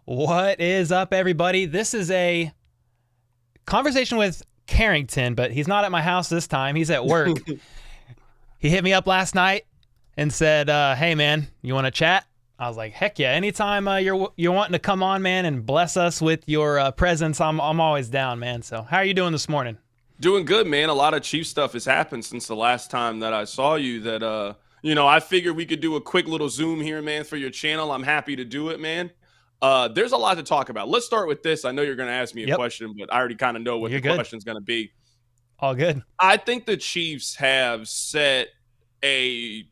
What is up, everybody? This is a conversation with Carrington, but he's not at my house this time. He's at work. He hit me up last night and said, hey, man, you want to chat? I was like, heck yeah. Anytime you're wanting to come on, man, and bless us with your presence, I'm always down, man. So how are you doing this morning? Doing good, man. A lot of Chief stuff has happened since the last time that I saw you that, I figured we could do a quick little Zoom here, man, for your channel. I'm happy to do it, man. There's a lot to talk about. Let's start with this. I know you're going to ask me a question, but I already kind of know what the question's going to be. All good. I think the Chiefs have set a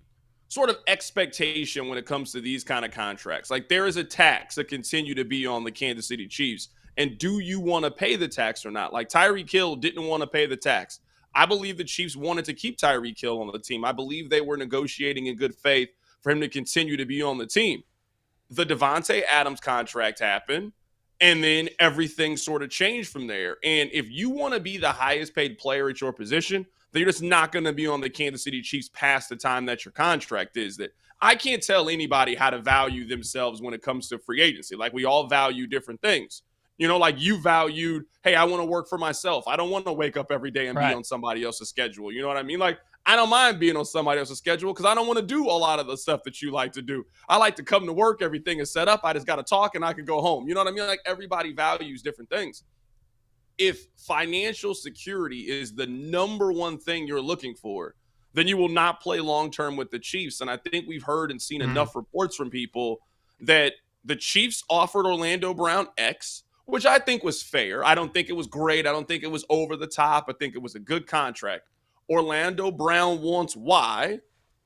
sort of expectation when it comes to these kind of contracts. Like, there is a tax that continue to be on the Kansas City Chiefs. And do you want to pay the tax or not? Like, Tyreek Hill didn't want to pay the tax. I believe the Chiefs wanted to keep Tyreek Hill on the team. I believe they were negotiating in good faith for him to continue to be on the team. The Devontae Adams contract happened, and then everything sort of changed from there. And if you want to be the highest paid player at your position, then you're just not going to be on the Kansas City Chiefs past the time that your contract is. That I can't tell anybody how to value themselves when it comes to free agency. Like, we all value different things. You know, like you valued, hey, I want to work for myself. I don't want to wake up every day and be on somebody else's schedule. You know what I mean? Like, I don't mind being on somebody else's schedule because I don't want to do a lot of the stuff that you like to do. I like to come to work. Everything is set up. I just got to talk and I can go home. You know what I mean? Like, everybody values different things. If financial security is the number one thing you're looking for, then you will not play long-term with the Chiefs. And I think we've heard and seen enough reports from people that the Chiefs offered Orlando Brown X, which I think was fair. I don't think it was great. I don't think it was over the top. I think it was a good contract. Orlando Brown wants Y.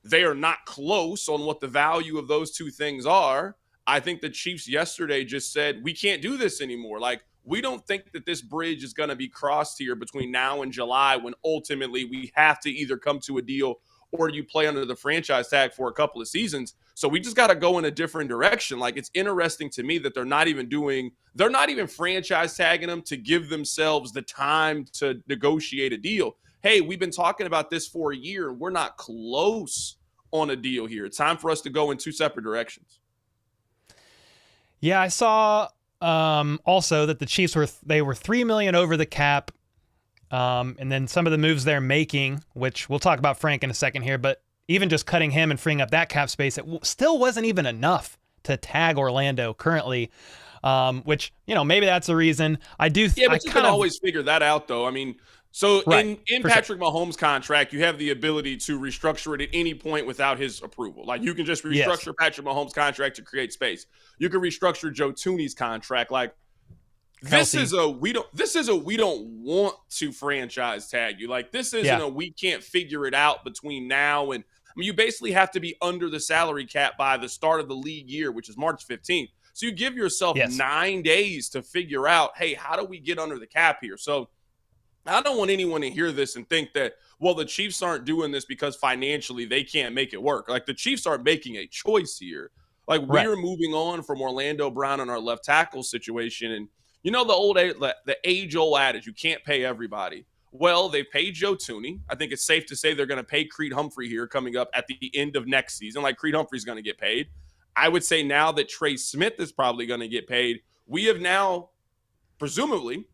They are not close on what the value of those two things are. I think the Chiefs yesterday just said, we can't do this anymore. Like, we don't think that this bridge is going to be crossed here between now and July when ultimately we have to either come to a deal or you play under the franchise tag for a couple of seasons. So we just got to go in a different direction. Like, it's interesting to me that they're not even franchise tagging them to give themselves the time to negotiate a deal. Hey, we've been talking about this for a year. We're not close on a deal here. It's time for us to go in two separate directions. Yeah, I saw also that the Chiefs were $3 million over the cap. And then some of the moves they're making, which we'll talk about Frank in a second here, but even just cutting him and freeing up that cap space, it still wasn't even enough to tag Orlando currently, which, maybe that's a reason. But you can always figure that out, though. I mean, so in Patrick Mahomes' contract, you have the ability to restructure it at any point without his approval. Like, you can just restructure Patrick Mahomes' contract to create space. You can restructure Joe Thuney's contract. Like, This is a we don't want to franchise tag you. Like, this isn't a we can't figure it out between now and you basically have to be under the salary cap by the start of the league year, which is March 15th. So you give yourself 9 days to figure out, hey, how do we get under the cap here? So I don't want anyone to hear this and think that, well, the Chiefs aren't doing this because financially they can't make it work. Like, the Chiefs are making a choice here. Like, we're moving on from Orlando Brown and our left tackle situation, and the age-old adage, you can't pay everybody. Well, they paid Joe Thuney. I think it's safe to say they're going to pay Creed Humphrey here coming up at the end of next season. Like, Creed Humphrey's going to get paid. I would say now that Trey Smith is probably going to get paid, we have now, presumably,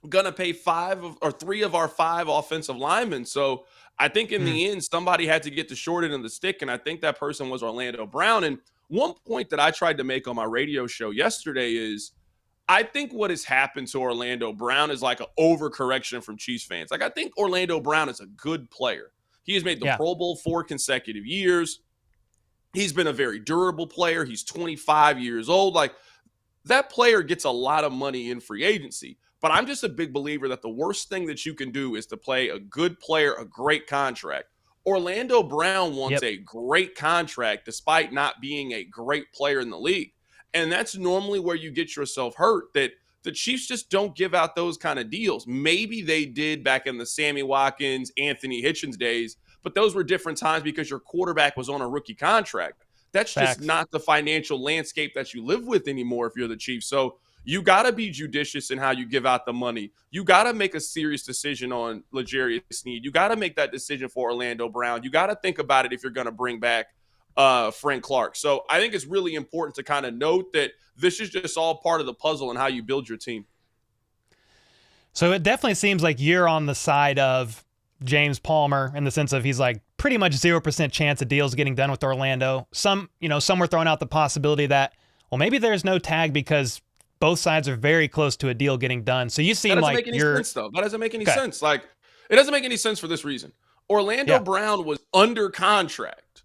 going to pay 3 of our 5 offensive linemen. So I think in the end, somebody had to get the short end of the stick, and I think that person was Orlando Brown. And one point that I tried to make on my radio show yesterday is, I think what has happened to Orlando Brown is like an overcorrection from Chiefs fans. Like, I think Orlando Brown is a good player. He has made the Pro Bowl 4 consecutive years. He's been a very durable player. He's 25 years old. Like, that player gets a lot of money in free agency. But I'm just a big believer that the worst thing that you can do is to play a good player a great contract. Orlando Brown wants a great contract despite not being a great player in the league. And that's normally where you get yourself hurt, that the Chiefs just don't give out those kind of deals. Maybe they did back in the Sammy Watkins, Anthony Hitchens days, but those were different times because your quarterback was on a rookie contract. That's just not the financial landscape that you live with anymore if you're the Chiefs. So you got to be judicious in how you give out the money. You got to make a serious decision on L'Jarius Sneed. You got to make that decision for Orlando Brown. You got to think about it if you're going to bring back Frank Clark. So I think it's really important to kind of note that this is just all part of the puzzle and how you build your team. So it definitely seems like you're on the side of James Palmer in the sense of he's like pretty much 0% chance of deals getting done with Orlando. Some were throwing out the possibility that, well, maybe there's no tag because both sides are very close to a deal getting done. So you seem like you're... That doesn't make any sense, though. That doesn't make any sense. Like, it doesn't make any sense for this reason. Orlando Brown was under contract,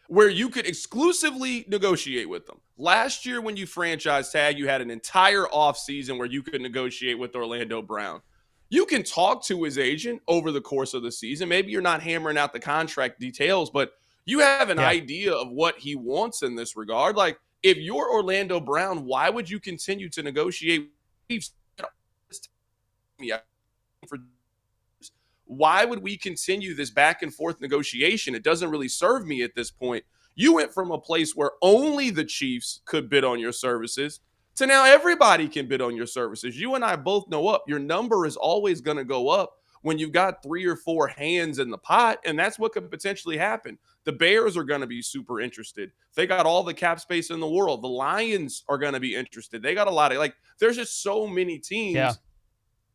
where you could exclusively negotiate with them. Last year, when you franchise tag, you had an entire offseason where you could negotiate with Orlando Brown. You can talk to his agent over the course of the season. Maybe you're not hammering out the contract details, but you have an idea of what he wants in this regard. Like, if you're Orlando Brown, why would you continue to negotiate? Why would we continue this back and forth negotiation? It doesn't really serve me at this point. You went from a place where only the Chiefs could bid on your services to now everybody can bid on your services. You and I both know your number is always going to go up when you've got 3 or 4 hands in the pot, and that's what could potentially happen. The Bears are going to be super interested. They got all the cap space in the world. The Lions are going to be interested. They got a lot of, there's just so many teams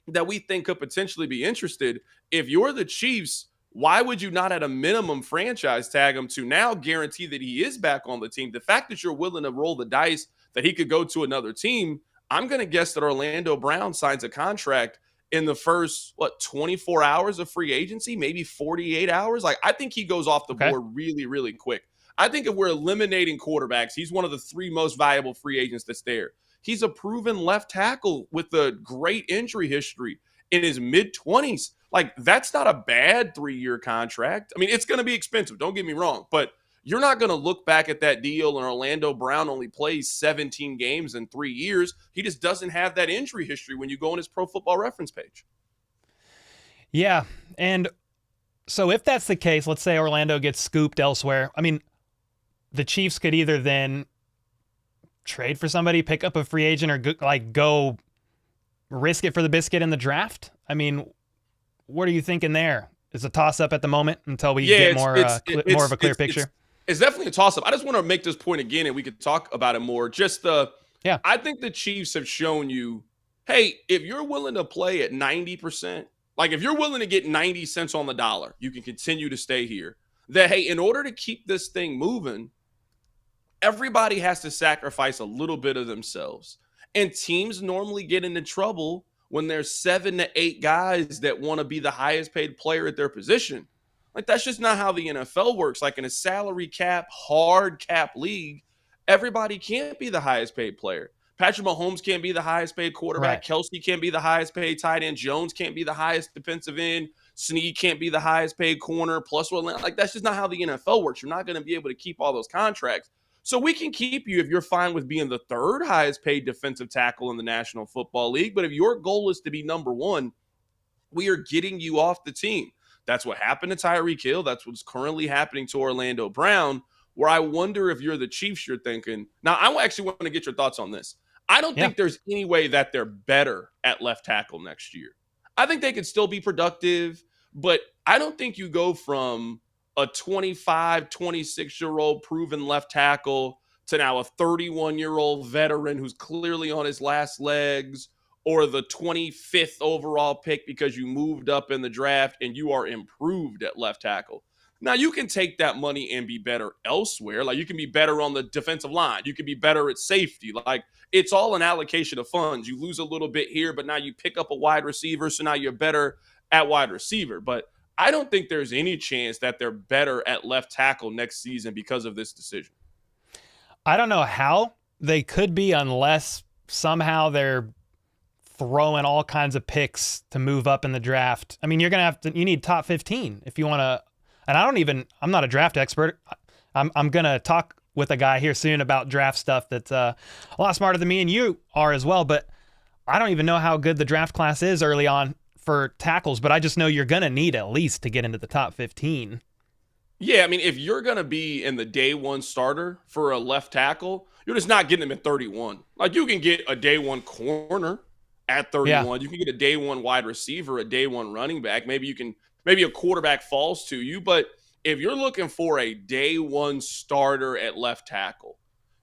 that we think could potentially be interested. If you're the Chiefs, why would you not at a minimum franchise tag him to now guarantee that he is back on the team? The fact that you're willing to roll the dice that he could go to another team, I'm going to guess that Orlando Brown signs a contract in the first, 24 hours of free agency, maybe 48 hours. I think he goes off the board really, really quick. I think if we're eliminating quarterbacks, he's one of the 3 most valuable free agents that's there. He's a proven left tackle with a great injury history in his mid-20s. That's not a bad 3-year contract. I mean, it's going to be expensive. Don't get me wrong. But you're not going to look back at that deal and Orlando Brown only plays 17 games in 3 years. He just doesn't have that injury history when you go on his Pro Football Reference page. Yeah. And so if that's the case, let's say Orlando gets scooped elsewhere. I mean, the Chiefs could either then trade for somebody, pick up a free agent, or go risk it for the biscuit in the draft. I mean, what are you thinking there? It's a toss-up at the moment until we get more of a clear picture. It's definitely a toss-up. I just want to make this point again, and we could talk about it more. I think the Chiefs have shown you, hey, if you're willing to play at 90%, if you're willing to get 90 cents on the dollar, you can continue to stay here. That, hey, in order to keep this thing moving, everybody has to sacrifice a little bit of themselves. And teams normally get into trouble when there's 7 to 8 guys that want to be the highest paid player at their position. That's just not how the NFL works. In a salary cap, hard cap league, everybody can't be the highest paid player. Patrick Mahomes can't be the highest paid quarterback. Right. Kelsey can't be the highest paid tight end. Jones can't be the highest defensive end. Snead can't be the highest paid corner. Plus, that's just not how the NFL works. You're not going to be able to keep all those contracts. So we can keep you if you're fine with being the 3rd highest paid defensive tackle in the National Football League. But if your goal is to be number 1, we are getting you off the team. That's what happened to Tyreek Hill. That's what's currently happening to Orlando Brown, where I wonder if you're the Chiefs, you're thinking. Now, I actually want to get your thoughts on this. I don't think there's any way that they're better at left tackle next year. I think they could still be productive, but I don't think you go from a 25, 26-year-old proven left tackle to now a 31-year-old veteran who's clearly on his last legs, or the 25th overall pick because you moved up in the draft and you are improved at left tackle. Now, you can take that money and be better elsewhere. You can be better on the defensive line. You can be better at safety. It's all an allocation of funds. You lose a little bit here, but now you pick up a wide receiver, so now you're better at wide receiver. But I don't think there's any chance that they're better at left tackle next season because of this decision. I don't know how they could be unless somehow they're throwing all kinds of picks to move up in the draft. I mean, you need top 15 if you want to. And I'm not a draft expert. I'm going to talk with a guy here soon about draft stuff that's a lot smarter than me and you are as well. But I don't even know how good the draft class is early on for tackles, but I just know you're going to need at least to get into the top 15. Yeah, I mean, if you're going to be in the day 1 starter for a left tackle, you're just not getting him at 31. You can get a day 1 corner at 31. Yeah. You can get a day 1 wide receiver, a day 1 running back. Maybe a quarterback falls to you, but if you're looking for a day one starter at left tackle,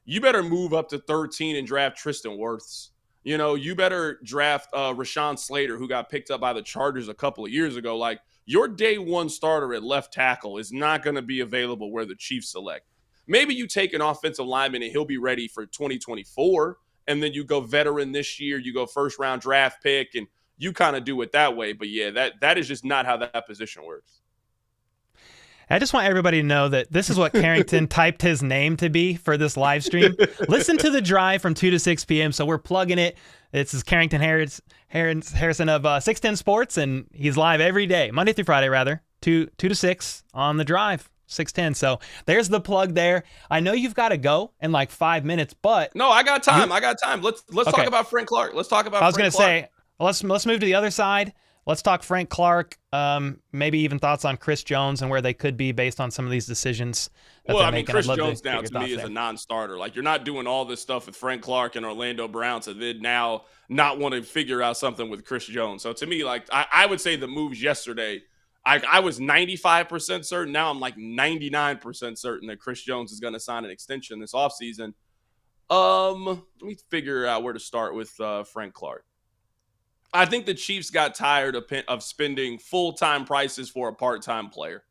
you better move up to 13 and draft Tristan Wirfs. You know, you better draft Rashawn Slater, who got picked up by the Chargers a couple of years ago. Like, your day one starter at left tackle is not going to be available where the Chiefs select. Maybe you take an offensive lineman and he'll be ready for 2024, and then you go veteran this year, you go first round draft pick, and you kind of do it that way. But yeah, that is just not how that position works. I just want everybody to know that this is what Carrington typed his name to be for this live stream. Listen to the drive from 2 to 6 p.m. So we're plugging it. This is Carrington Harrison of 610 Sports, and he's live every day, Monday through Friday, rather, 2 to 6 on the drive, 610. So there's the plug there. I know you've got to go in like 5 minutes, but no, I got time. Let's okay. Talk about Frank Clark. Let's talk about. I was going to say, let's move to the other side. Let's talk Frank Clark, maybe even thoughts on Chris Jones and where they could be based on some of these decisions that they're making. Chris Jones now to me is a non-starter. Like, you're not doing all this stuff with Frank Clark and Orlando Brown to then now not want to figure out something with Chris Jones. So to me, like, I would say the moves yesterday, I was 95% certain. Now I'm like 99% certain that Chris Jones is going to sign an extension this offseason. Let me figure out where to start with Frank Clark. I think the Chiefs got tired of spending full-time prices for a part-time player.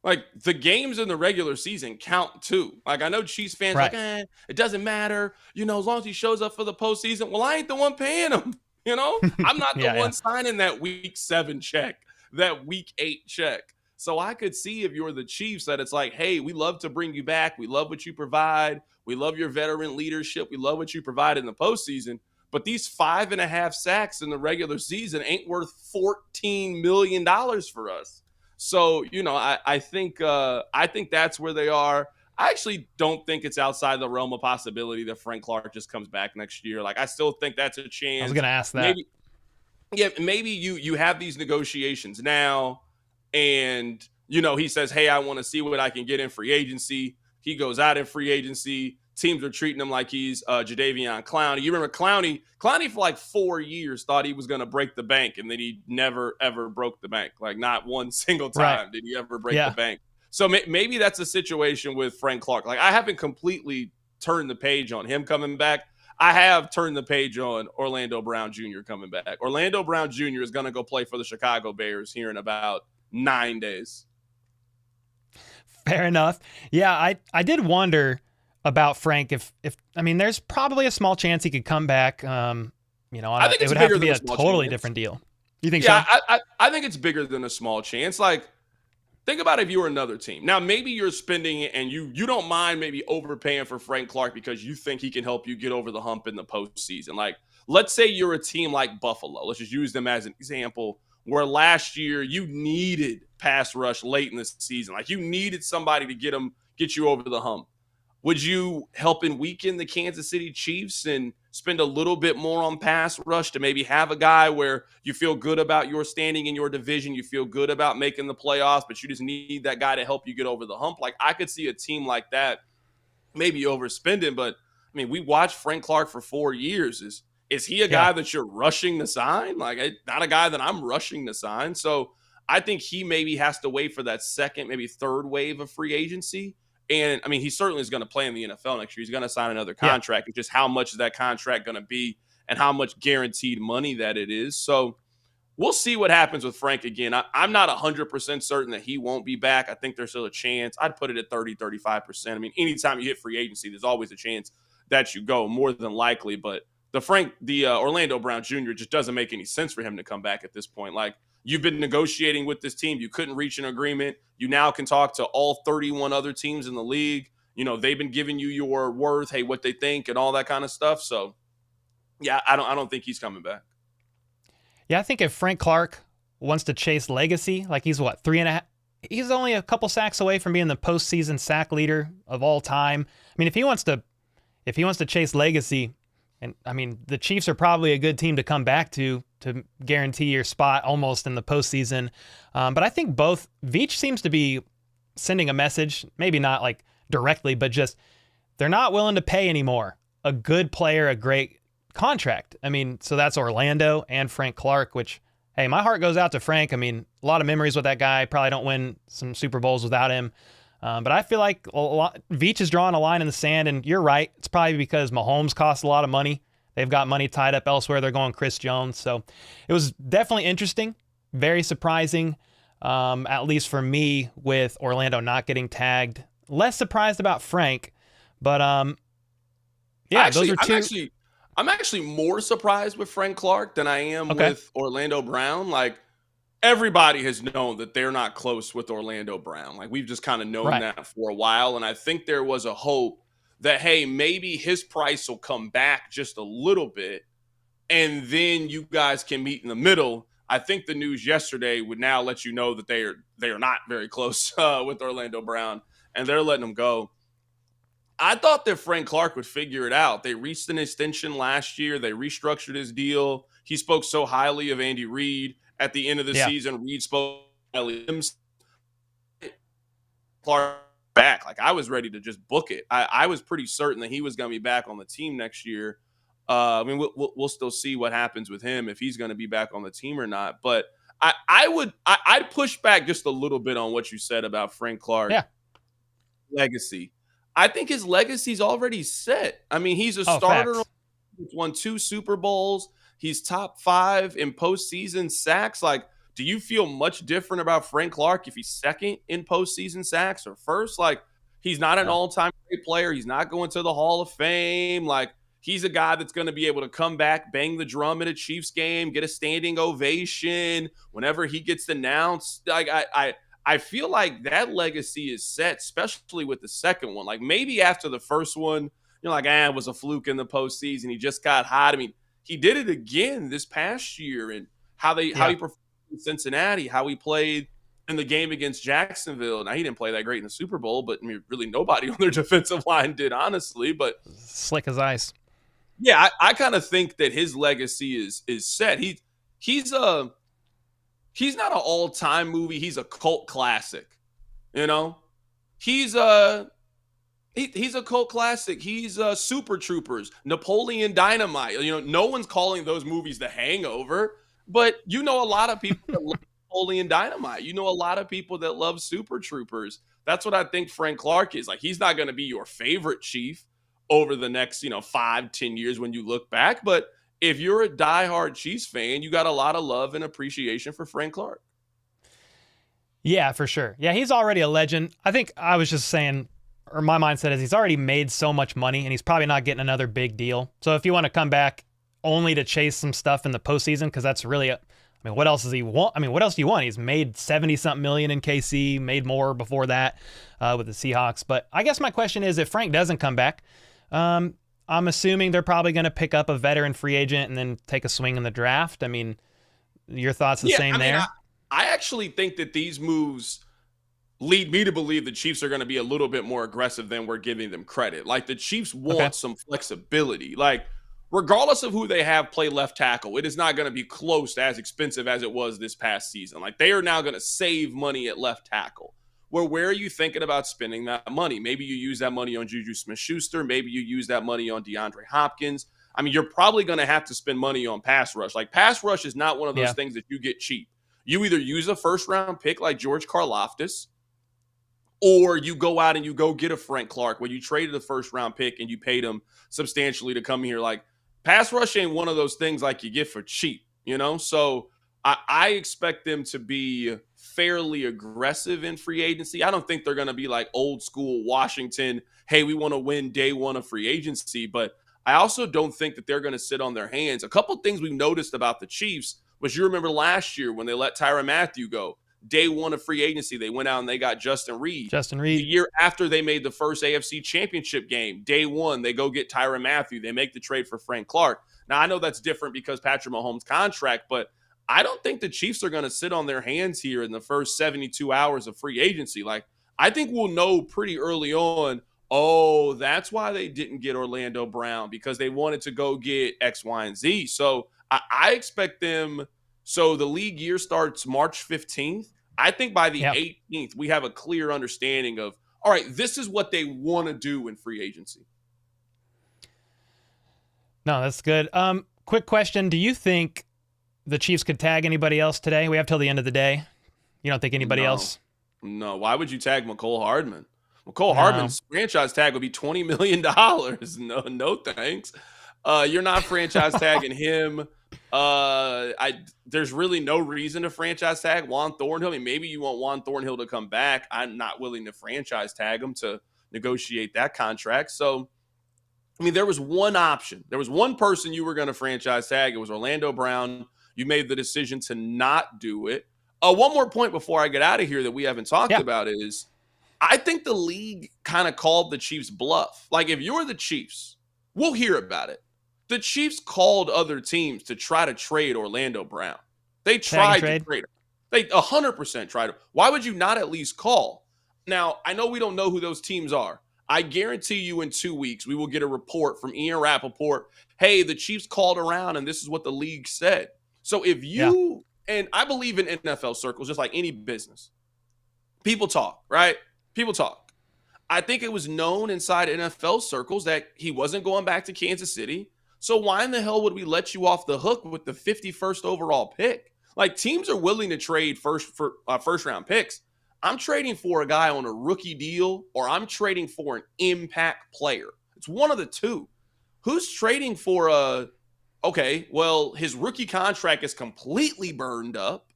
Like, the games in the regular season count too. Like, I know Chiefs fans right. It doesn't matter, as long as he shows up for the postseason. Well, I ain't the one paying him, I'm not the one signing that week 7 check, that week 8 check. So I could see, if you're the Chiefs, that it's like, hey, we love to bring you back. We love what you provide. We love your veteran leadership. We love what you provide in the postseason. But these 5.5 sacks in the regular season ain't worth $14 million for us. So, I think that's where they are. I actually don't think it's outside the realm of possibility that Frank Clark just comes back next year. Like, I still think that's a chance. I was going to ask that. Maybe you have these negotiations now, and, he says, hey, I want to see what I can get in free agency. He goes out in free agency. Teams are treating him like he's Jadeveon Clowney. You remember Clowney for like 4 years thought he was going to break the bank, and then he never, ever broke the bank. Like, not one single time did he ever break the bank. So maybe that's a situation with Frank Clark. Like, I haven't completely turned the page on him coming back. I have turned the page on Orlando Brown Jr. coming back. Orlando Brown Jr. is going to go play for the Chicago Bears here in about 9 days. Fair enough. Yeah, I did wonder about Frank if there's probably a small chance he could come back. I think it would have to be a totally different deal. You think so? I think it's bigger than a small chance. Like, think about if you were another team. Now, maybe you're spending it and you don't mind maybe overpaying for Frank Clark because you think he can help you get over the hump in the postseason. Like, let's say you're a team like Buffalo. Let's just use them as an example, where last year you needed pass rush late in the season. Like, you needed somebody to get you over the hump. Would you help and weaken the Kansas City Chiefs and spend a little bit more on pass rush to maybe have a guy where you feel good about your standing in your division, you feel good about making the playoffs, but you just need that guy to help you get over the hump? Like, I could see a team like that maybe overspending, but we watched Frank Clark for 4 years. Is he a guy that you're rushing to sign? Like, not a guy that I'm rushing to sign. So I think he maybe has to wait for that second, maybe third wave of free agency. And, he certainly is going to play in the NFL next year. He's going to sign another contract. It's just how much is that contract going to be and how much guaranteed money that it is. So we'll see what happens with Frank again. I'm not 100% certain that he won't be back. I think there's still a chance. I'd put it at 30, 35%. Anytime you hit free agency, there's always a chance that you go, more than likely. But the Orlando Brown Jr. just doesn't make any sense for him to come back at this point. Like, you've been negotiating with this team. You couldn't reach an agreement. You now can talk to all 31 other teams in the league. They've been giving you your worth, hey, what they think and all that kind of stuff. So, yeah, I don't think he's coming back. Yeah, I think if Frank Clark wants to chase legacy, like he's 3.5. He's only a couple sacks away from being the postseason sack leader of all time. If he wants to chase legacy, and the Chiefs are probably a good team to come back to guarantee your spot almost in the postseason. But I think both Veach seems to be sending a message, maybe not like directly, but just they're not willing to pay anymore a good player a great contract. So that's Orlando and Frank Clark, which hey, my heart goes out to Frank. I mean, a lot of memories with that guy. Probably don't win some Super Bowls without him. But I feel like Veach is drawing a line in the sand, and you're right. It's probably because Mahomes costs a lot of money. They've got money tied up elsewhere. They're going Chris Jones. So it was definitely interesting, very surprising, at least for me, with Orlando not getting tagged. Less surprised about Frank, but yeah, those are two. I'm actually more surprised with Frank Clark than I am with Orlando Brown. Like, everybody has known that they're not close with Orlando Brown. Like, we've just kind of known that for a while. And I think there was a hope that, hey, maybe his price will come back just a little bit and then you guys can meet in the middle. I think the news yesterday would now let you know that they are not very close with Orlando Brown, and they're letting him go. I thought that Frank Clark would figure it out. They reached an extension last year. They restructured his deal. He spoke so highly of Andy Reid at the end of the season. Reid spoke highly of him. Clark back. Like, I was ready to just book it. I was pretty certain that he was going to be back on the team next year. I mean, we'll still see what happens with him, if he's going to be back on the team or not. But I'd push back just a little bit on what you said about Frank Clark legacy. I think his legacy's already set. I mean, he's a starter. He's won 2 Super Bowls. He's top 5 in postseason sacks. Like, do you feel much different about Frank Clark if he's second in postseason sacks or first? Like, he's not an all-time great player. He's not going to the Hall of Fame. Like, he's a guy that's going to be able to come back, bang the drum at a Chiefs game, get a standing ovation whenever he gets announced. Like, I feel like that legacy is set, especially with the second one. Like, maybe after the first one, you're like, it was a fluke in the postseason. He just got hot. I mean, he did it again this past year, and how he performed in Cincinnati, how he played in the game against Jacksonville. Now, he didn't play that great in the Super Bowl, but I mean, really nobody on their defensive line did, honestly. But slick as ice. Yeah, I kind of think that his legacy is set. He's not an all-time movie. He's a cult classic. You know, he's a cult classic. He's Super Troopers, Napoleon Dynamite. You know, no one's calling those movies The Hangover, but you know a lot of people that love Napoleon Dynamite. You know a lot of people that love Super Troopers. That's what I think Frank Clark is. Like, he's not going to be your favorite Chief over the next, 5-10 years when you look back. But if you're a diehard Chiefs fan, you got a lot of love and appreciation for Frank Clark. Yeah, for sure. Yeah, he's already a legend. I think I was just saying, or my mindset is he's already made so much money and he's probably not getting another big deal. So if you want to come back only to chase some stuff in the postseason, because that's really, what else does he want? I mean, what else do you want? He's made 70-something million in KC, made more before that with the Seahawks. But I guess my question is, if Frank doesn't come back, I'm assuming they're probably going to pick up a veteran free agent and then take a swing in the draft. I mean, your thoughts the same there? I actually think that these moves lead me to believe the Chiefs are going to be a little bit more aggressive than we're giving them credit. Like, the Chiefs want some flexibility. Like, regardless of who they have play left tackle, it is not going to be close to as expensive as it was this past season. Like, they are now going to save money at left tackle. Where are you thinking about spending that money? Maybe you use that money on Juju Smith-Schuster. Maybe you use that money on DeAndre Hopkins. I mean, you're probably going to have to spend money on pass rush. Like, pass rush is not one of those things that you get cheap. You either use a first-round pick like George Karlaftis, or you go out and you go get a Frank Clark where you traded a first-round pick and you paid him substantially to come here. Like, pass rush ain't one of those things like you get for cheap, So I expect them to be fairly aggressive in free agency. I don't think they're going to be like old school Washington, hey, we want to win day one of free agency. But I also don't think that they're going to sit on their hands. A couple things we've noticed about the Chiefs was, you remember last year when they let Tyrann Mathieu go, day one of free agency, they went out and they got Justin Reed. The year after they made the first AFC championship game, day one, they go get Tyrann Mathieu. They make the trade for Frank Clark. Now, I know that's different because Patrick Mahomes' contract, but I don't think the Chiefs are going to sit on their hands here in the first 72 hours of free agency. Like, I think we'll know pretty early on, that's why they didn't get Orlando Brown, because they wanted to go get X, Y, and Z. So I expect them. So the league year starts March 15th. I think by the 18th, we have a clear understanding of, all right, this is what they want to do in free agency. No, that's good. Quick question. Do you think the Chiefs could tag anybody else today? We have till the end of the day. You don't think anybody else? No. Why would you tag McCole Hardman? McCole Hardman's franchise tag would be $20 million. No, thanks. You're not franchise tagging him. There's really no reason to franchise tag Juan Thornhill. I mean, maybe you want Juan Thornhill to come back. I'm not willing to franchise tag him to negotiate that contract. So, I mean, there was one option. There was one person you were going to franchise tag. It was Orlando Brown. You made the decision to not do it. One more point before I get out of here that we haven't talked about is I think the league kind of called the Chiefs bluff. Like, if you're the Chiefs, we'll hear about it. The Chiefs called other teams to try to trade Orlando Brown. They tried to trade him. They 100% tried him. Why would you not at least call? Now, I know we don't know who those teams are. I guarantee you in 2 weeks, we will get a report from Ian Rappaport. Hey, the Chiefs called around and this is what the league said. So if you, and I believe in NFL circles, just like any business, people talk, right? People talk. I think it was known inside NFL circles that he wasn't going back to Kansas City. So why in the hell would we let you off the hook with the 51st overall pick? Like, teams are willing to trade first round picks. I'm trading for a guy on a rookie deal, or I'm trading for an impact player. It's one of the two. Who's trading for his rookie contract is completely burned up,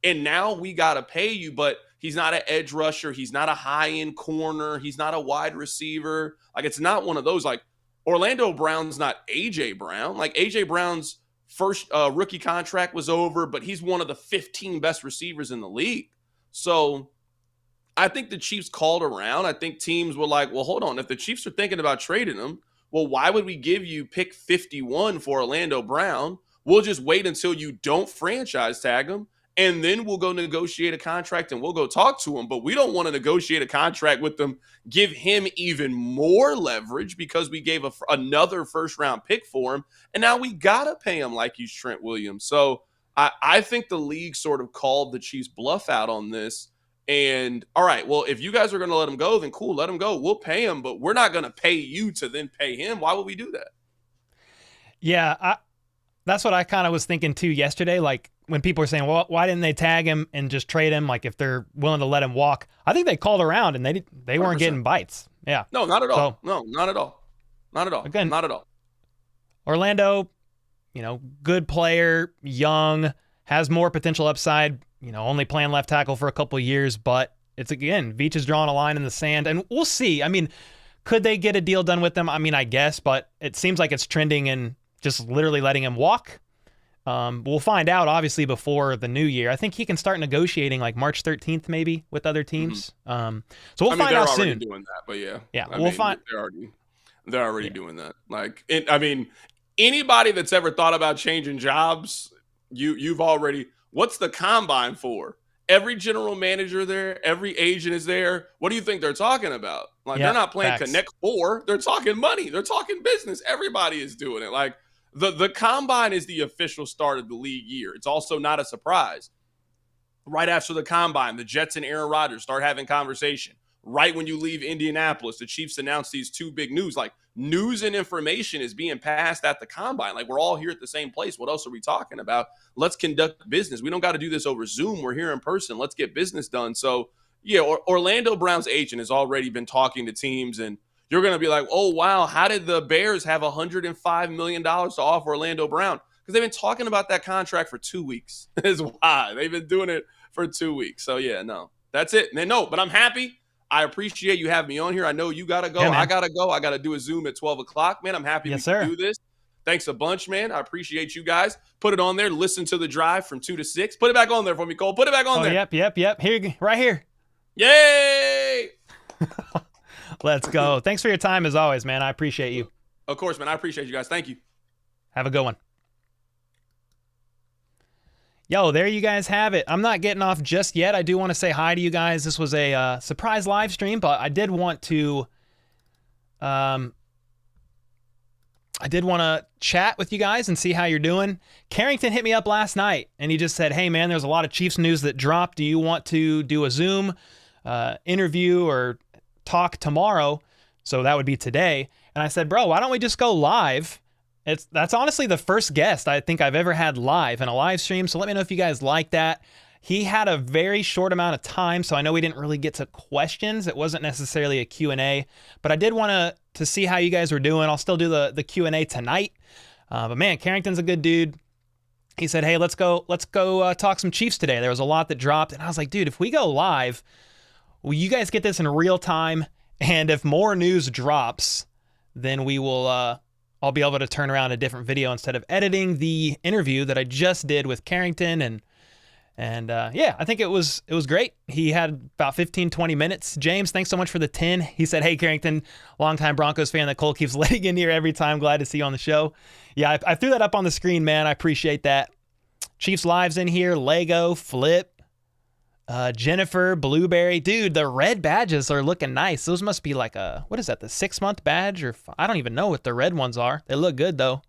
and now we got to pay you, but he's not an edge rusher. He's not a high-end corner. He's not a wide receiver. Like, it's not one of those. Like, Orlando Brown's not A.J. Brown. Like, A.J. Brown's first rookie contract was over, but he's one of the 15 best receivers in the league. So I think the Chiefs called around. I think teams were like, well, hold on. If the Chiefs are thinking about trading him, well, why would we give you pick 51 for Orlando Brown? We'll just wait until you don't franchise tag him, and then we'll go negotiate a contract and we'll go talk to him. But we don't want to negotiate a contract with them, give him even more leverage because we gave another first-round pick for him, and now we got to pay him like he's Trent Williams. So I think the league sort of called the Chiefs' bluff out on this. And, all right, well, if you guys are going to let him go, then cool, let him go. We'll pay him, but we're not going to pay you to then pay him. Why would we do that? Yeah, that's what I kind of was thinking, too, yesterday. Like, when people were saying, well, why didn't they tag him and just trade him, like, if they're willing to let him walk? I think they called around, and they weren't getting bites. Yeah. No, not at all. No, not at all. Not at all. Again, not at all. Orlando, good player, young, has more potential upside, only playing left tackle for a couple of years, but it's, again, Veach is drawing a line in the sand, and we'll see. I mean, could they get a deal done with him? I mean, I guess, but it seems like it's trending in just literally letting him walk. We'll find out, obviously, before the new year. I think he can start negotiating like March 13th, maybe, with other teams. So we'll find out soon. They're already doing that, but yeah. Yeah, They're already doing that. Like, anybody that's ever thought about changing jobs, you've already. What's the combine for? Every general manager there, every agent is there. What do you think they're talking about? Like, they're not playing Connect Four. They're talking money. They're talking business. Everybody is doing it. Like, the combine is the official start of the league year. It's also not a surprise. Right after the combine, the Jets and Aaron Rodgers start having conversation. Right when you leave Indianapolis, the Chiefs announce these two big news. Like, news and information is being passed at the combine. Like, we're all here at the same place. What else are we talking about? Let's conduct business. We don't got to do this over Zoom. We're here in person. Let's get business done. So, yeah, Orlando Brown's agent has already been talking to teams, and you're going to be like, oh, wow, how did the Bears have $105 million to offer Orlando Brown? Because they've been talking about that contract for 2 weeks. Is why. They've been doing it for 2 weeks. So, yeah, no, that's it. No, but I'm happy. I appreciate you having me on here. I know you got to go. Yeah, I got to go. I got to do a Zoom at 12 o'clock, man. I'm happy we can do this. Thanks a bunch, man. I appreciate you guys. Put it on there. Listen to the drive from 2 to 6. Put it back on there for me, Cole. Put it back on there. Yep. Here, right here. Yay! Let's go. Thanks for your time as always, man. I appreciate you. Of course, man. I appreciate you guys. Thank you. Have a good one. Yo, there you guys have it. I'm not getting off just yet. I do want to say hi to you guys. This was a surprise live stream, but I did want to chat with you guys and see how you're doing. Carrington hit me up last night, and he just said, hey, man, there's a lot of Chiefs news that dropped. Do you want to do a Zoom interview or talk tomorrow? So that would be today. And I said, bro, why don't we just go live That's honestly the first guest I think I've ever had live in a live stream. So let me know if you guys like that. He had a very short amount of time, so I know we didn't really get to questions. It wasn't necessarily a Q&A, but I did want to see how you guys were doing. I'll still do the Q&A tonight. But man, Carrington's a good dude. He said, hey, let's go talk some Chiefs today. There was a lot that dropped, and I was like, dude, if we go live, will you guys get this in real time? And if more news drops, then we will, I'll be able to turn around a different video instead of editing the interview that I just did with Carrington. And yeah, I think it was great. He had about 15, 20 minutes. James, thanks so much for the 10. He said, hey, Carrington, longtime Broncos fan that Cole keeps letting in here every time. Glad to see you on the show. Yeah, I threw that up on the screen, man. I appreciate that. Chiefs Live's in here. Lego, Flip, Jennifer, Blueberry. Dude, the red badges are looking nice. Those must be like what is that, the 6-month badge? Or I don't even know what the red ones are. They look good, though.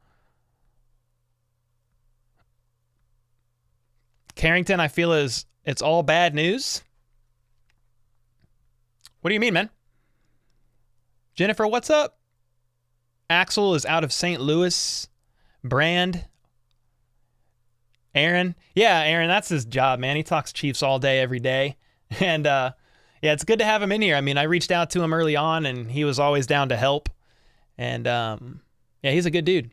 Carrington, I feel it's all bad news. What do you mean, man? Jennifer, what's up? Axel is out of St. Louis. Brand. Aaron. Yeah, Aaron, that's his job, man. He talks Chiefs all day, every day. And yeah, it's good to have him in here. I mean, I reached out to him early on, and he was always down to help. And yeah, he's a good dude.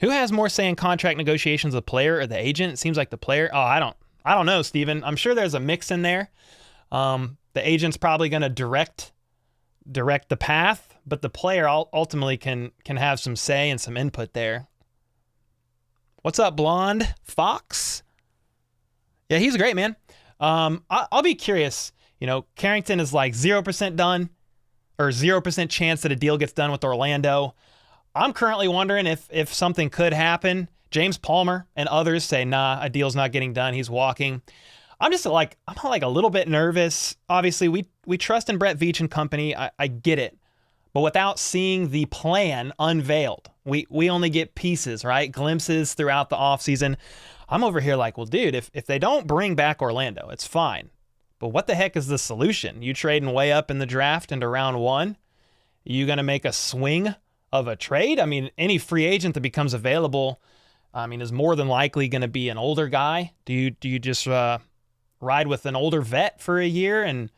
Who has more say in contract negotiations, the player or the agent? It seems like the player. Oh, I don't know, Steven. I'm sure there's a mix in there. The agent's probably going to direct the path, but the player ultimately can have some say and some input there. What's up, Blonde Fox? Yeah, he's great, man. I'll be curious. You know, Carrington is like 0% done, or 0% chance that a deal gets done with Orlando. I'm currently wondering if something could happen. James Palmer and others say, nah, a deal's not getting done. He's walking. I'm like a little bit nervous. Obviously, we trust in Brett Veach and company. I get it. But without seeing the plan unveiled, we only get pieces, right? Glimpses throughout the offseason. I'm over here like, well, dude, if they don't bring back Orlando, it's fine. But what the heck is the solution? You trading way up in the draft into round 1? You going to make a swing of a trade? I mean, any free agent that becomes available, I mean, is more than likely going to be an older guy. Do you just ride with an older vet for a year and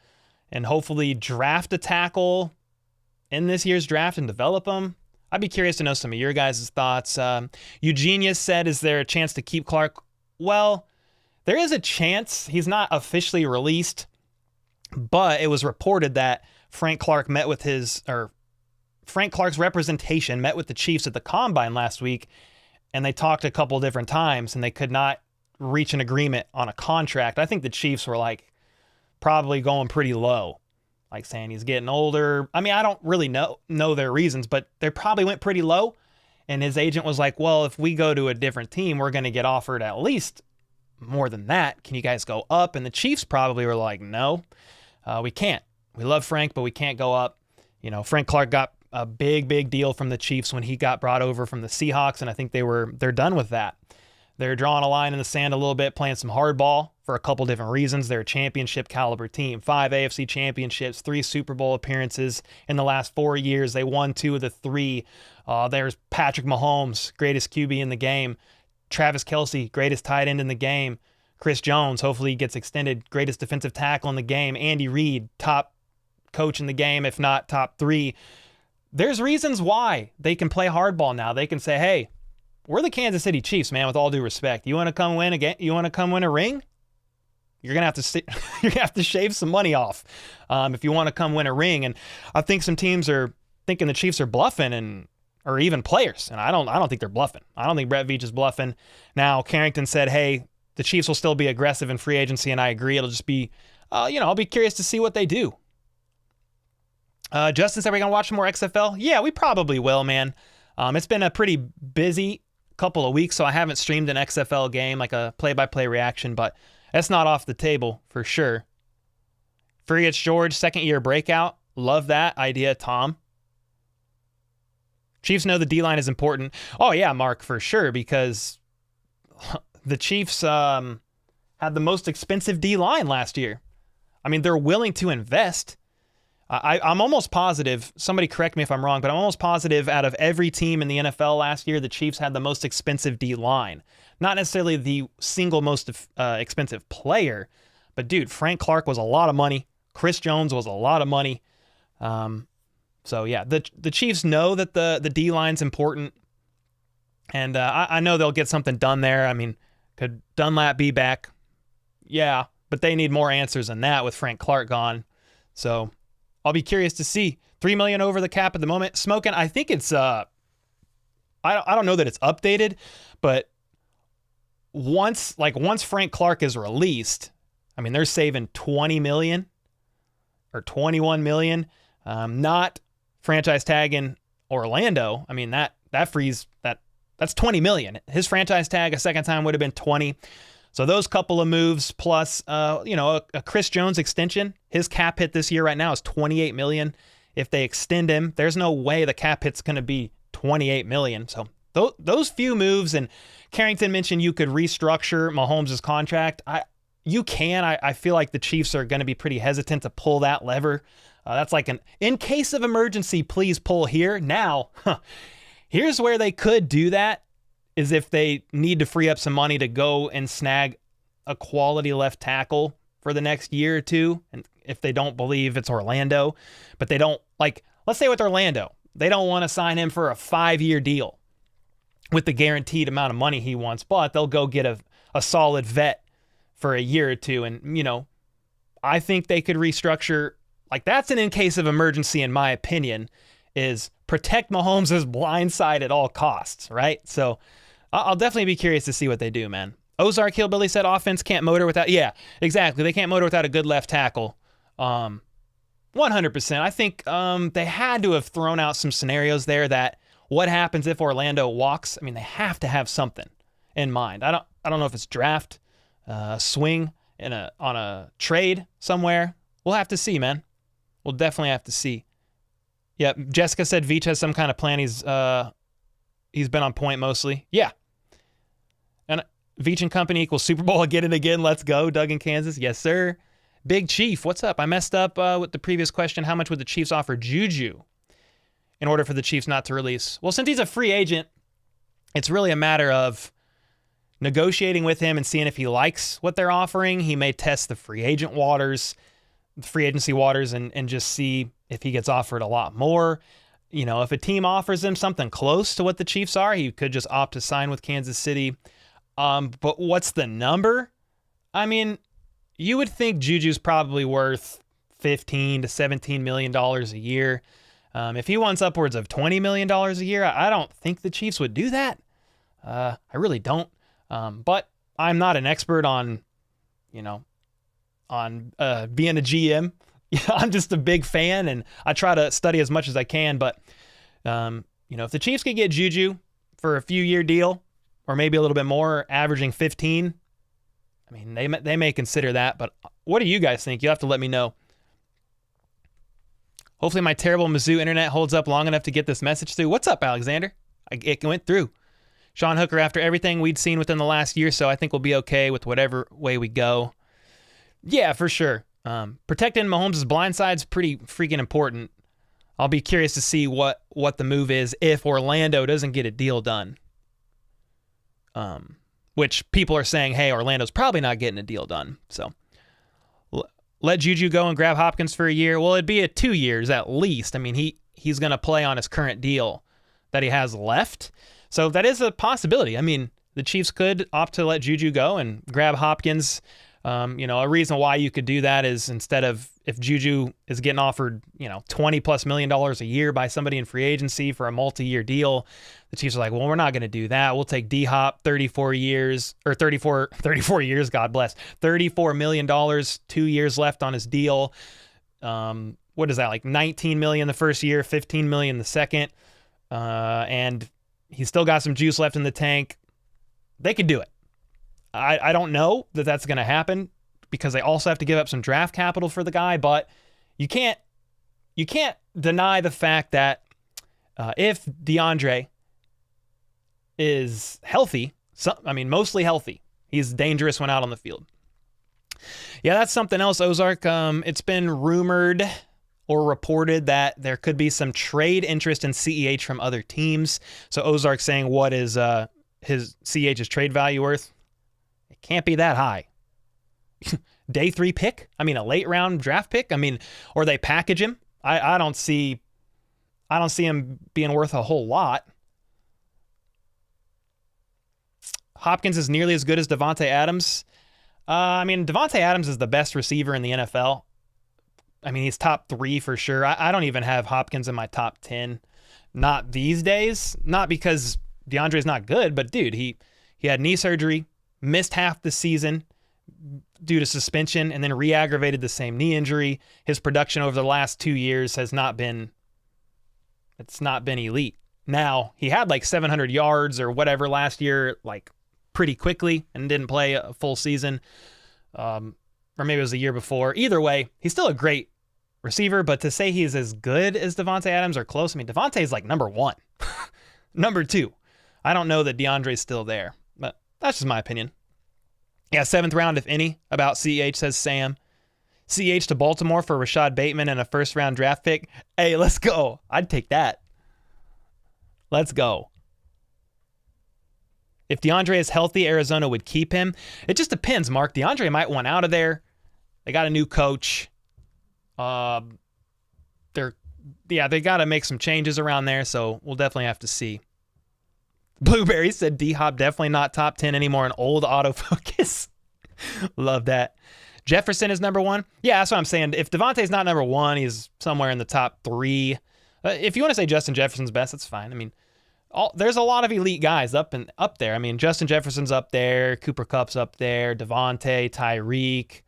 hopefully draft a tackle in this year's draft and develop them? I'd be curious to know some of your guys' thoughts. Eugenius said, is there a chance to keep Clark? Well, there is a chance. He's not officially released, but it was reported that Frank Clark's representation met with the Chiefs at the Combine last week, and they talked a couple different times, and they could not reach an agreement on a contract. I think the Chiefs were like probably going pretty low, like saying he's getting older. I mean, I don't really know their reasons, but they probably went pretty low, and his agent was like, well, if we go to a different team, we're going to get offered at least more than that. Can you guys go up? And the Chiefs probably were like, no, we can't. We love Frank, but we can't go up. You know, Frank Clark got a big deal from the Chiefs when he got brought over from the Seahawks, and I think they're done with that. They're drawing a line in the sand a little bit, playing some hardball for a couple different reasons. They're a championship caliber team. 5 AFC championships, 3 Super Bowl appearances in the last 4 years. They won 2 of the 3. There's Patrick Mahomes, greatest QB in the game. Travis Kelce, greatest tight end in the game. Chris Jones, hopefully he gets extended, greatest defensive tackle in the game. Andy Reid, top coach in the game, if not top 3. There's reasons why they can play hardball now. They can say, hey, we're the Kansas City Chiefs, man, with all due respect. You want to come win again? You want to come win a ring? You're going to have to shave some money off if you want to come win a ring. And I think some teams are thinking the Chiefs are bluffing, or even players. And I don't think they're bluffing. I don't think Brett Veach is bluffing. Now, Carrington said, hey, the Chiefs will still be aggressive in free agency, and I agree. It'll just be, I'll be curious to see what they do. Justin said, we're going to watch some more XFL? Yeah, we probably will, man. It's been a pretty busy couple of weeks, so I haven't streamed an XFL game, like a play-by-play reaction, but that's not off the table for sure. Furious George, second-year breakout. Love that idea, Tom. Chiefs know the D-line is important. Oh, yeah, Mark, for sure, because the Chiefs had the most expensive D-line last year. I mean, they're willing to invest. I'm almost positive, somebody correct me if I'm wrong, but I'm almost positive out of every team in the NFL last year, the Chiefs had the most expensive D-line. Not necessarily the single most expensive player, but dude, Frank Clark was a lot of money. Chris Jones was a lot of money. So yeah, the Chiefs know that the D-line's important, and I know they'll get something done there. I mean, could Dunlap be back? Yeah, but they need more answers than that with Frank Clark gone. So I'll be curious to see. $3 million over the cap at the moment. Smoking, I think it's I don't know that it's updated, but once Frank Clark is released, I mean they're saving $20 million or $21 million. Not franchise tagging Orlando. I mean that frees that's $20 million. His franchise tag a second time would have been 20. So those couple of moves plus, a Chris Jones extension, his cap hit this year right now is $28 million. If they extend him, there's no way the cap hit's going to be $28 million. So those few moves, and Carrington mentioned you could restructure Mahomes' contract. You can. I feel like the Chiefs are going to be pretty hesitant to pull that lever. That's like in case of emergency, please pull here. Now, here's where they could do that. Is if they need to free up some money to go and snag a quality left tackle for the next year or two, and if they don't believe it's Orlando, but they don't, let's say with Orlando, they don't want to sign him for a 5-year deal with the guaranteed amount of money he wants, but they'll go get a solid vet for a year or two, and, I think they could restructure, that's an in case of emergency, in my opinion, is protect Mahomes' blind side at all costs, right? So I'll definitely be curious to see what they do, man. Ozark Hillbilly said offense can't motor without... Yeah, exactly. They can't motor without a good left tackle. 100%. I think they had to have thrown out some scenarios there that what happens if Orlando walks? I mean, they have to have something in mind. I don't know if it's draft, swing on a trade somewhere. We'll have to see, man. We'll definitely have to see. Yeah, Jessica said Veach has some kind of plan. He's been on point mostly. Yeah. And Veach and company equals Super Bowl again and again. Let's go. Doug in Kansas. Yes, sir. Big Chief, what's up? I messed up with the previous question. How much would the Chiefs offer Juju in order for the Chiefs not to release? Well, since he's a free agent, it's really a matter of negotiating with him and seeing if he likes what they're offering. He may test the free agency waters, and just see if he gets offered a lot more. If a team offers him something close to what the Chiefs are, he could just opt to sign with Kansas City. But what's the number? I mean, you would think Juju's probably worth $15 to $17 million a year. If he wants upwards of $20 million a year, I don't think the Chiefs would do that. I really don't. But I'm not an expert on being a GM. I'm just a big fan, and I try to study as much as I can. But, if the Chiefs could get Juju for a few-year deal, or maybe a little bit more, averaging 15, I mean, they may consider that. But what do you guys think? You'll have to let me know. Hopefully my terrible Mizzou internet holds up long enough to get this message through. What's up, Alexander? It went through. Sean Hooker, after everything we'd seen within the last year, so I think we'll be okay with whatever way we go. Yeah, for sure. Protecting Mahomes' blind side is pretty freaking important. I'll be curious to see what the move is if Orlando doesn't get a deal done. Which people are saying, hey, Orlando's probably not getting a deal done. So let Juju go and grab Hopkins for a year. Well, it'd be a 2 years at least. I mean, he's going to play on his current deal that he has left. So that is a possibility. I mean, the Chiefs could opt to let Juju go and grab Hopkins. A reason why you could do that is instead of if Juju is getting offered, $20+ million a year by somebody in free agency for a multi-year deal, the Chiefs are like, well, we're not going to do that. We'll take D-Hop 34 years, God bless, $34 million, 2 years left on his deal. What is that, like $19 million the first year, $15 million the second, and he's still got some juice left in the tank. They could do it. I don't know that that's going to happen because they also have to give up some draft capital for the guy, but you can't deny the fact that if DeAndre is healthy, mostly healthy, he's dangerous when out on the field. Yeah, that's something else, Ozark. It's been rumored or reported that there could be some trade interest in CEH from other teams. So Ozark saying, what is his CEH's trade value worth? It can't be that high. Day 3 pick? I mean, a late round draft pick? I mean, or they package him? I don't see him being worth a whole lot. Hopkins is nearly as good as Davante Adams. I mean, Davante Adams is the best receiver in the NFL. I mean, he's top 3 for sure. I don't even have Hopkins in my top 10. Not these days. Not because DeAndre's not good, but dude, he had knee surgery, missed half the season due to suspension, and then re-aggravated the same knee injury. His production over the last 2 years has not been elite. Now, he had like 700 yards or whatever last year, like pretty quickly, and didn't play a full season. Or maybe it was the year before. Either way, he's still a great receiver, but to say he's as good as Davante Adams or close, I mean, Davante's like number 1. Number 2. I don't know that DeAndre's still there, but that's just my opinion. Yeah, 7th round, if any, about CEH, says Sam. CEH to Baltimore for Rashad Bateman and a first-round draft pick. Hey, let's go. I'd take that. Let's go. If DeAndre is healthy, Arizona would keep him. It just depends, Mark. DeAndre might want out of there. They got a new coach. They got to make some changes around there, so we'll definitely have to see. Blueberry said D-Hop definitely not top 10 anymore in old autofocus. Love that. Jefferson is number 1. Yeah, that's what I'm saying. If Davante's not number 1, he's somewhere in the top 3. If you want to say Justin Jefferson's best, that's fine. I mean, there's a lot of elite guys up there. I mean, Justin Jefferson's up there, Cooper Kupp's up there, Davante, Tyreek.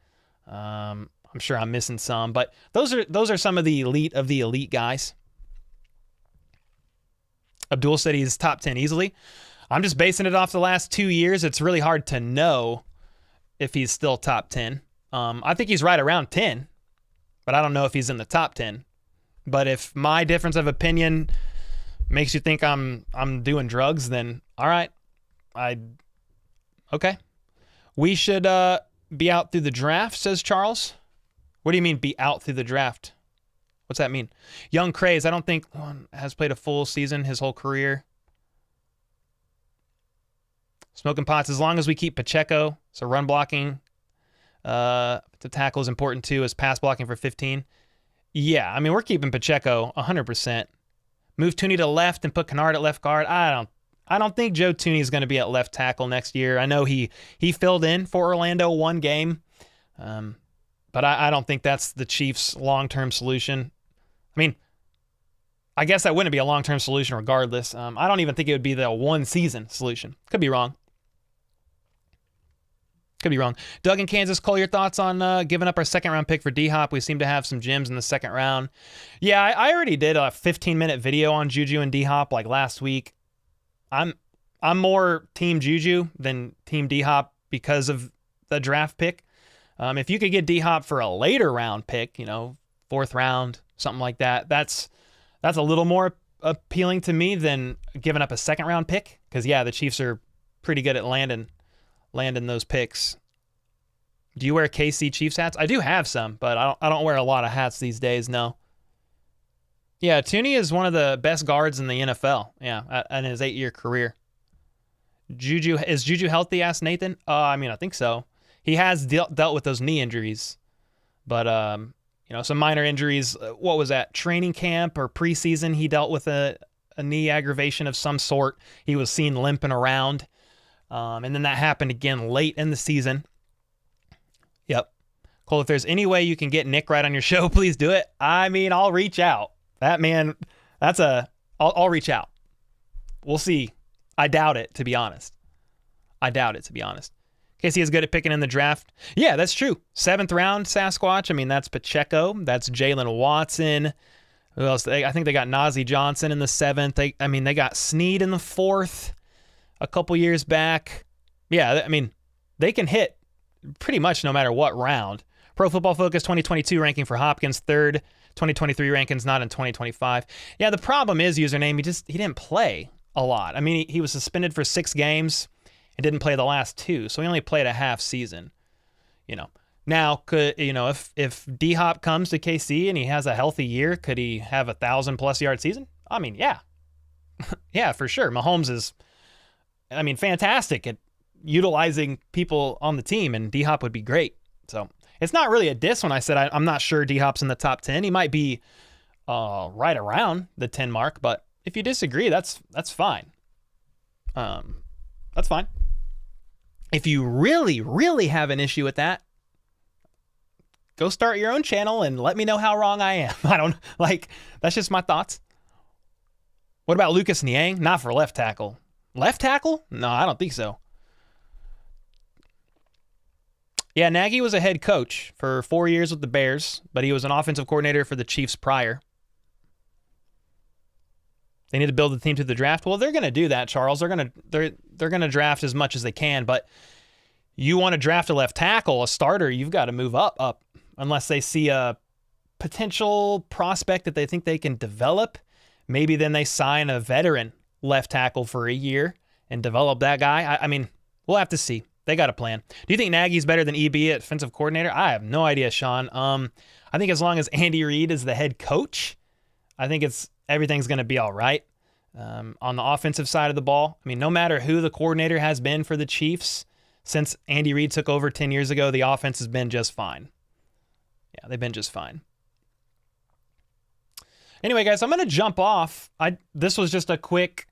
I'm sure I'm missing some, but those are some of the elite guys. Abdul said he's top 10 easily. I'm just basing it off the last 2 years. It's really hard to know if he's still top 10. I think he's right around 10, but I don't know if he's in the top 10. But if my difference of opinion makes you think I'm doing drugs, then all right. Okay. We should be out through the draft, says Charles. What do you mean be out through the draft? What's that mean? Young Craze, I don't think has played a full season his whole career. Smoking Pots, as long as we keep Pacheco, so run blocking to tackle is important too, as pass blocking for 15. Yeah, I mean, we're keeping Pacheco 100%. Move Tooney to left and put Kennard at left guard. I don't think Joe Tooney is going to be at left tackle next year. I know he filled in for Orlando one game, but I don't think that's the Chiefs' long-term solution. I mean, I guess that wouldn't be a long-term solution regardless. I don't even think it would be the one-season solution. Could be wrong. Doug in Kansas, Cole, your thoughts on giving up our second-round pick for D-Hop? We seem to have some gems in the second round. Yeah, I already did a 15-minute video on Juju and D-Hop like last week. I'm more Team Juju than Team D-Hop because of the draft pick. If you could get D-Hop for a later round pick, 4th round, something like that, that's a little more appealing to me than giving up a second-round pick. Because, yeah, the Chiefs are pretty good at landing those picks. Do you wear KC Chiefs hats? I do have some, but I don't wear a lot of hats these days, no. Yeah, Tooney is one of the best guards in the NFL, in his 8-year career. Is Juju healthy, asked Nathan? I think so. He has dealt with those knee injuries, but some minor injuries. What was that? Training camp or preseason, he dealt with a knee aggravation of some sort. He was seen limping around, and then that happened again late in the season. Yep. Cole, if there's any way you can get Nick right on your show, please do it. I'll reach out. That man, I'll reach out. We'll see. I doubt it, to be honest. Casey is good at picking in the draft. Yeah, that's true. 7th round, Sasquatch. That's Pacheco. That's Jalen Watson. Who else? I think they got Najee Johnson in the 7th. They got Snead in the 4th a couple years back. Yeah, they can hit pretty much no matter what round. Pro Football Focus 2022 ranking for Hopkins, 3rd. 2023 rankings, not in 2025. Yeah, the problem is username. He didn't play a lot. He was suspended for 6 games and didn't play the last 2, so he only played a half season. Now, if D-Hop comes to KC and he has a healthy year, could he have 1,000+ yard season? I mean, yeah. Yeah, for sure. Mahomes is, fantastic at utilizing people on the team, and D-Hop would be great. So it's not really a diss when I said I'm not sure D-Hop's in the top 10. He might be right around the 10 mark, but if you disagree, that's fine. That's fine. If you really, really have an issue with that, go start your own channel and let me know how wrong I am. That's just my thoughts. What about Lucas Niang? Not for left tackle. Left tackle? No, I don't think so. Yeah, Nagy was a head coach for 4 years with the Bears, but he was an offensive coordinator for the Chiefs prior. They need to build the team to the draft. Well, they're going to do that, Charles. They're going to draft as much as they can, but you want to draft a left tackle, a starter, you've got to move up, unless they see a potential prospect that they think they can develop. Maybe then they sign a veteran left tackle for a year and develop that guy. I mean, we'll have to see. They got a plan. Do you think Nagy's better than EB at defensive coordinator? I have no idea, Sean. I think as long as Andy Reid is the head coach, I think everything's going to be all right. On the offensive side of the ball, I mean, no matter who the coordinator has been for the Chiefs since Andy Reid took over 10 years ago, the offense has been just fine. Yeah, they've been just fine. Anyway, guys, I'm going to jump off. This was just a quick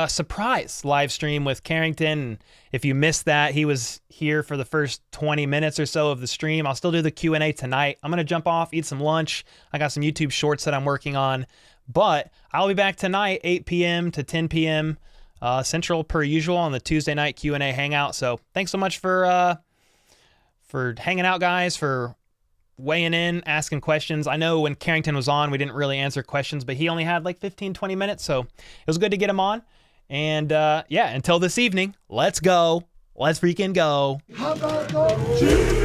surprise live stream with Carrington. If you missed that, he was here for the first 20 minutes or so of the stream. I'll still do the Q&A tonight. I'm going to jump off, eat some lunch. I got some YouTube shorts that I'm working on, but I'll be back tonight, 8 p.m. to 10 p.m. Central per usual on the Tuesday night Q&A hangout. So thanks so much for hanging out, guys, for weighing in, asking questions. I know when Carrington was on, we didn't really answer questions, but he only had like 15, 20 minutes, so it was good to get him on. And until this evening, let's go. Let's freaking go. How about those Chiefs?